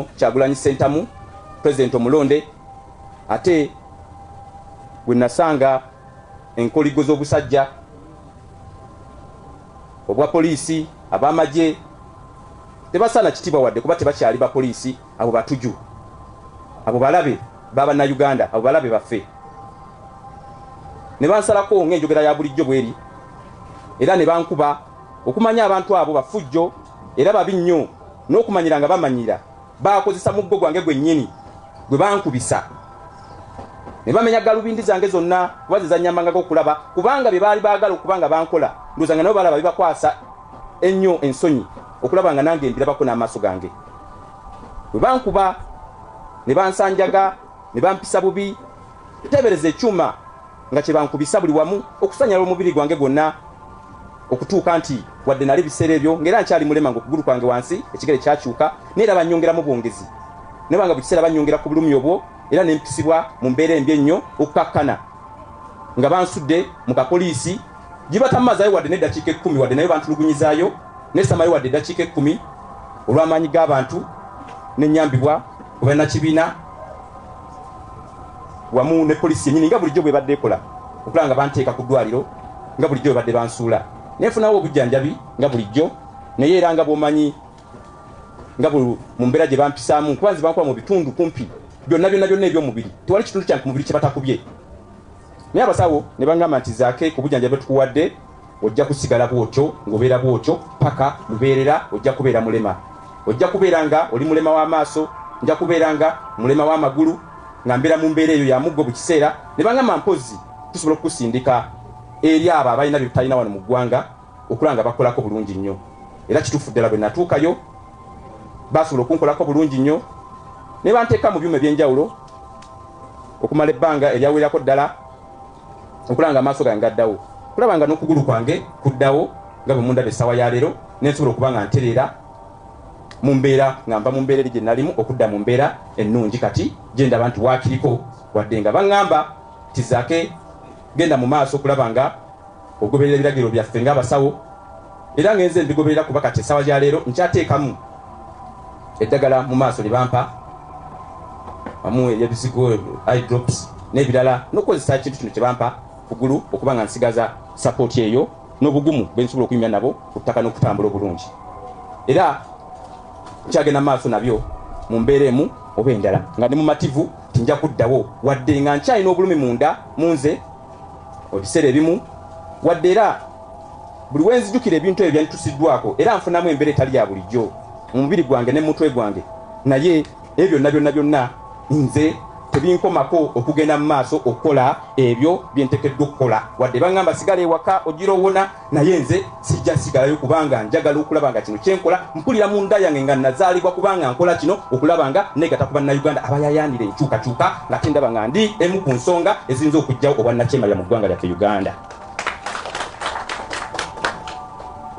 nno Kyagulanyi Ssentamu president omulonde ate bwe nasanga enkoligo z'obusajja obwa poliisi ab'amagye tebasaana kitiibwa wadde kuba tebakyali ba poliisi abo batuju abo balabe b'Abannayuganda abo balabe baffe ne bansalako ng'enjogera ya bulijjo bweri era ne bankuba okumanya abantu abo bafujjo era babi nnyo n'okumanyira nga bamanyira bakozesa muggo gwange gwennyini gwe bankubisa ne bamenya galubindi zange zonna bazizanyamanga okulaba kubanga bye baali baagala okubanga bankola ndowooza nga nabo balaba bibakwasa ennyo ensonyi okulaba nga nange mbirabako n'amaaso gange bwe bankuba ne bansanjaga ne bampisa bubi tebereza ekyuma nga kye bankubisa buli wamu okusanyala omubiri gwange gwonna okutuuka nti wadde nali biseera ebyo ng'era nkyali mulema ng'okugulu kwange wansi ekigere kyakyuka neera bannyongeramu bwongezi ne banga buli kiseera bannyongera ku bulumi obwo era nempisibwa mu mbeera embi ennyo okukakkana nga bansudde mu kapoliisi gibatamazaayo wadde n'eddakiika 10 wadde nayo bantulugunyizaayo nesamayo wadde eddakiika 10 olw'amaanyi g'abantu n'ennyambibwa kubannakibiina wamu ne poliisi yennyini nga bulijjo bwe badde ekola okulaba nga banteeka ku ddwaliro nga bulijjo bwe badde bansuula nefunawo obujjanjabi nga bulijjo naye era nga bw'omanyi nga mu mbeera gye bampisaamu kuba nze bankuba mu bitundu kumpi byonna eby'omubiri tewali kitundu kyange ku mubiri kye batakubye naye abasawo ne bangamba nti zaake ku bujjanjabi tukuwadde ojja kusigala bwotyo ng'obeera bwotyo paka lubeerera ojja kubeera mulema ojja kubeera nga oli mulema w'amaaso nja kubeera nga mulema w'amagulu nga mbeera mu mbeera eyo ya muggo buli kiseera ne bangamba mpozi tusobola okukusindika eri abo abalina bye tutalina wano mu ggwanga okulaba nga bakolako bulungi nnyo era kituufu ddala bwe natuukayo basobola okunkolako bulungi nnyo ne banteeka mu byuma eby'enjawulo okumala ebbanga eryawerako ddala okulaba nga amaaso gange gaddawo okulaba nga n'okugulu kwange kuddawo nga bwe mundaba essaawa ya leero nensobola okuba nga ntereera mu mbeera nga nva mu mbeera eri gye nalimu okudda mu mbeera ennungi kati gye ndaba nti waakiriko wadde nga baŋŋamba ti zaake genda mu maaso okulaba nga ogoberera ebiragiro byaffe ng'abasawo era ngenze mbigoberera kuba kati essaawa ya leero nkyateekamu eddagala mu maaso lye bampa wamu ebyebisigo eye drops n'ebirala n'okukozesa ekintu kino kye bampa kugulu okuba nga nsigaza sapooti eyo n'obugumu bwe nsobola okuyimya nabo ku ttaka n'okutambula obulungi era kyagenda maaso nabyo mu mbeera emu oba endala nga ne mu mativu tinja kuddawo wadde nga nkyalina obulumi munda munze ebiseera ebimu wadde era buli wenzijukira ebintu ebyo byanitusiddwako era nfunamu embeera etali ya bulijjo mu mubiri gwange ne mu mutwe gwange naye ebyo byonna nze tebinkomako okugenda mu maaso okukola ebyo byentekeddwa okukola wadde baŋŋamba sigala ewaka ogira owona naye nze sijja sigalayo kubanga njagala okulaba nga kino kyenkola mpulira mu nda yange nga nazaalibwa kubanga nkola kino okulaba nga negata ku bannayuganda abayayaanira enkyukakyuka ngate ndaba nga ndi emu ku nsonga eziyinza okujjawo obwannakyemalira mu ggwanga lyaffe Uganda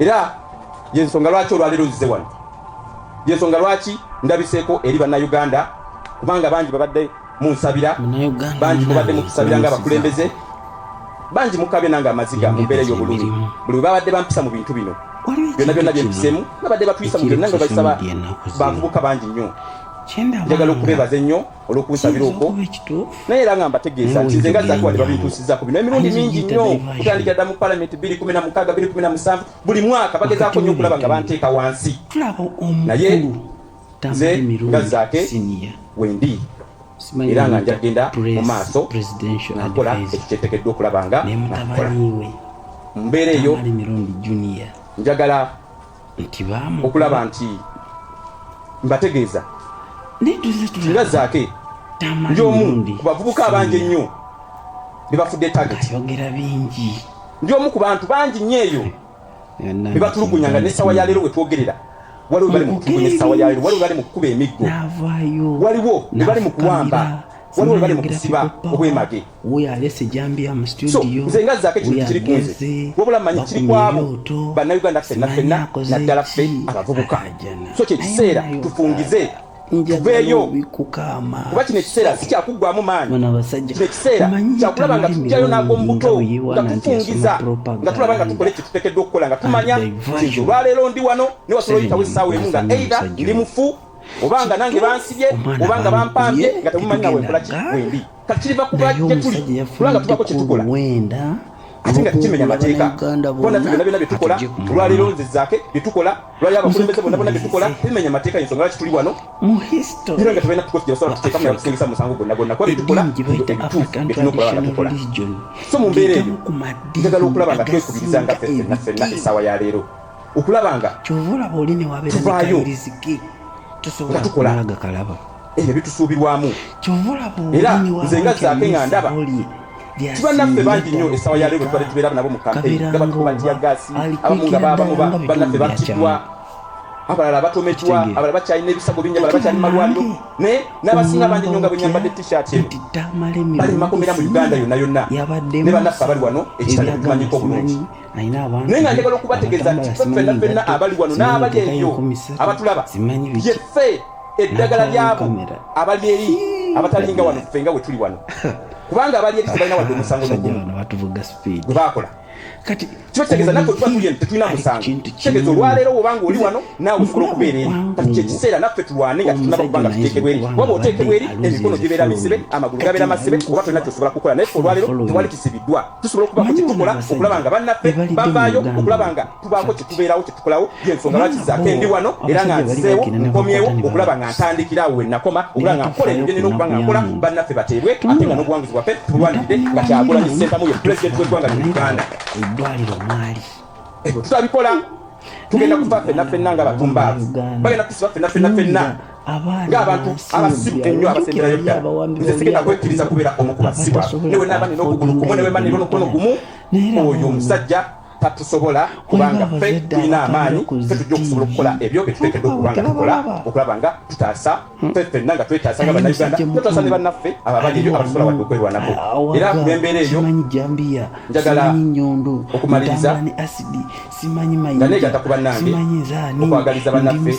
era yensonga lwaki olwaleero nzize wano yensonga lwaki ndabiseeko eri bannayuganda kubanga bangi babadde munsabira bangi mubadde mutusabira ng'abakulembeze bangi mukabye nanga amaziga mu mbeera y'obulumi buli bwe babadde bampisa mu bintu bino byonna byempisemu babadde batuyisa mu byonna nga babisaba bavubuka bangi nnyo njagala okubeebaza ennyo olw'okunsabira okwo naye era nga mbategeeza nti nze nga zaako wadde babintuusizaako bino emirundi mingi nnyo kutandikira dda mu palamenti 2016 2017 buli mwaka bagezaako nnyo okulaba nga banteeka wansi naye nze nga zaake wendi era nga nja kugenda mu maaso nakola ekikyeteekeddwa okulaba nga nakola mu mbeera eyo njagala okulaba nti mbategeeza nga zaake ndi omu ku bavubuka abangi ennyo be bafudde target ndi omu ku bantu bangi nnyo eyo be batulugunyanga n'essaawa ya leero we twogerera waliwo bali mu kutulugunya essaawa ya leero waliwo bali mu kukuba emiggo waliwo ne bali mu kuwamba waliwo bali mu kusiba obwemage so nze nga zaake kintu kiri kunze wabula mmanyi kiri kwabo bannayuganda ffenna naddala ffe abavubuka so kyekiseera tufungize tuveeyo kuba kino ekiseera sikyakuggwamu maanyi kino ekiseera kyakulaba nga tujjayo n'ag'omu buto nga tufungiza nga tulaba nga tukole kye tuteekeddwa okukola nga tumanya nti olwaleero ndi wano ne wasobola oyitawo essaawa emu nga eida ndi mufu obanga nange bansibye obanga bampambye nga temumanyi nawe nkola ki wendi kati kiriva kuba gye tuli kubanga tubaako kye tukola ate nga tukimenya amateeka bona byonna byonna bye tukola olwaleero nzizaake bye tukola lwali abakulembeze bonna bonna bye tukola tubimenya amateeka y'ensonga lwaki tuli wano era nga tubalina tukoti gye basobola tuteekamu yakusingisa mu musango gwonna gwonna kuba bye tukola ebituufu bye tulina okulaba nga tukola so mu mbeera eyo njagala okulaba nga twekubiriza nga ffenna essaawa ya leero okulaba nga tuvaayo nga tukola ebyo bitusuubirwamu era nze nga zaake nga ndaba tibannaffe bangi nnyo essaawa ya leero tubadde tubeera nabo mu kampeyini nga batukuba ntiyaggaasi abamu nga baabamu bannaffe battibwa abalala batomeddwa abalala bakyalina ebisago bingi abalala bakyali malwaliro naye n'abasinga bangi nnyo nga bwe nyambadde t-shirt eno bali mu makomera mu Uganda yonna yonna ne bannaffe abali wano ekitali kumanyiko obulungi naye nga njagala okubategeeza nti ffenna abali wano n'abali eyo abatulaba yeffe eddagala lyabo abali eri abatalinga wano ffe nga bwe tuli wano kubanga abali eri tebalina wadde omusango n'ogumu gwe baakola kati kiba kitegeeza naffe tuba tuli eno tetulina musango kitegeeza olwaleero wobanga oli wano naawe osobola okubeera eri kati kyekiseera naffe tulwane nga tetunaba kubanga tuteekebwa eri waba oteekebwa eri emikono gibeera misibe amagulu gabeera masibe oba tolina kyosobola kukola naye olwaleero tewali kisibiddwa tusobola okubaako kyetukola okulaba nga bannaffe bavaayo okulaba nga tubaako kyetubeerawo kyetukolawo yensonga lwaki zaako endi wano era nga nzizeewo nkomyewo okulaba nga ntandikiraawo we nakoma okulaba nga nkola ebyo byenina okuba nga nkola bannaffe bateebwe ate nga n'obuwanguzi bwaffe tubulwanirire nga Kyagulanyi Ssentamu ye pulezidenti w'eggwanga lino Uganda eddwaliro mwali tutabikola tugenda kufa ffenna nga batumbaavu bagenda kusiba ffenna ng'abantu abasibwa ennyo abasemberayo ddala nze sigenda kwekkiriza kubeera omu ku basibwa newe naaba nina okugulu kumu newe manira n'omukono gumu oyo omusajja tatusobola kubanga ffe tulina amaanyi ffe tujja okusobola okukola ebyo bye tuteekeddwa okuba nga tukola okulaba nga tutaasa ffe ffenna nga twetaasa nga bannayuganda twetaasa ne bannaffe ababali ebyo abatusobola wadde okwerwanako era ku embeera eyo njagala okumaliriza nga neegatta ku bannange okwagaliza bannaffe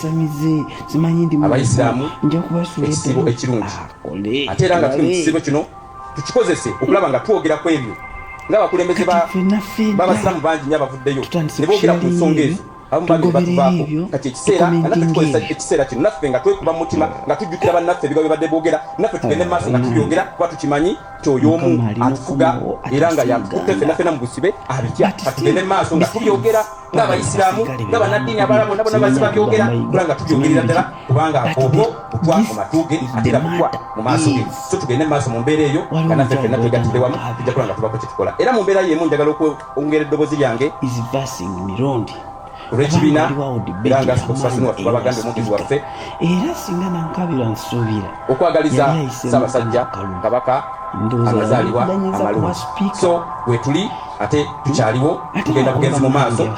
abayisiraamu ekisibo ekirungi ate era nga tuli mu kisibo kino tukikozese okulaba nga twogera ku ebyo ng'abakulembeze b'abasiraamu bangi nnyo abavuddeyo ne boogera ku nsonga ezo abamu bangi batuvaako kati ekiseera nga naffe tukozesa ekiseera kino naffe nga twekuba mu mutima nga tujjukira bannaffe ebigambo bye badde boogera naffe tugende mu maaso nga tubyogera kuba tukimanyi nti oyo omu atufuga era nga yatukutte ffenna mu busibe abitya katugende mu maaso nga tubyogera ng'abayisiraamu ng'abannaddiini abalala bonna bonna bazzi babyogera kubanga nga tubyogerera ddala kubanga obwo butwa mu matuuge ate era butwa mu maaso ge so tugende mu maaso mu mbeera eyo nga naffe ffenna twegattidde wamu tujja kuba nga tubako kye tukola era mu mbeera y'emu njagala okwongera eddoboozi lyange olw'ekibiina era nga spokesperson waffe babagambye omwogezi waffe okwagaliza Ssaabasajja Kabaka amazaalibwa amalungi so we tuli ate tukyaliwo tugenda bugenzi mu maaso